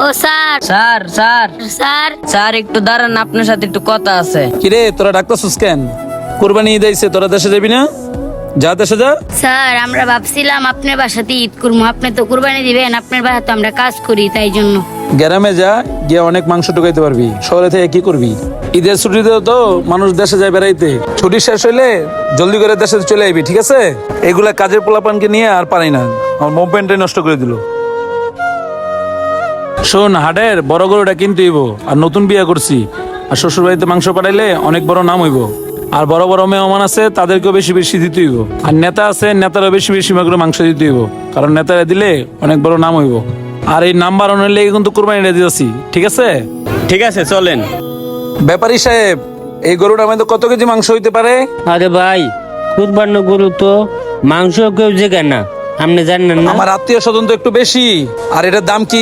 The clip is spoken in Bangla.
ও sir sir sir sir sir একটু দাঁড়ান, আপনার সাথে একটু কথা আছে। কিরে তোরা ডাকতেছিস কেন? কুরবানি ঈদ আইছে, তোরা দেশে যাবি না? যা দেশে যা। স্যার আমরা ভাবছিলাম আপনার বাসাতে ঈদ করবো, আপনি তো কুরবানি দিবেন, আপনার বাসা তো আমরা কাজ করি তাই জন্য। গ্রামে যা, গিয়ে অনেক মাংস ঢুকাইতে পারবি। শহরে থেকে কি করবি? ঈদের ছুটিতে তো মানুষ দেশে যায় বেড়াইতে। ছুটি শেষ হইলে জলদি করে দেশে চলে আইবি, ঠিক আছে? এগুলা কাজের পোলাপানকে নিয়ে আর পারি না, আমার মুভমেন্টটাই নষ্ট করে দিল। শোন, হাটের বড় গরুটা কিনতে হইব। আর নতুন বিয়ে করছি, আর শ্বশুর বাড়িতে মাংস পাঠাইলে অনেক বড় নাম হইব। আর বড় বড় মেহমান আছে, তাদেরকেও বেশি বেশি দিতে হইব। আর নেতা আছে, নেতারও বেশি বেশি করে মাংস দিতে হইব, কারণ নেতারা দিলে অনেক বড় নাম হইব। আর এই নাম বাড়ানোর লেগে কিন্তু কুরবানিটা দিতেছি, ঠিক আছে? ঠিক আছে, চলেন। ব্যাপারী সাহেব, এই গরুটা আমাদের কত কেজি মাংস হইতে পারে? আরে ভাই, কুরবানি গরু তো মাংস কেউ জেগে না, আপনি জানেন না? আমার আত্মীয় স্বজন তো একটু বেশি। আর এটার দাম কি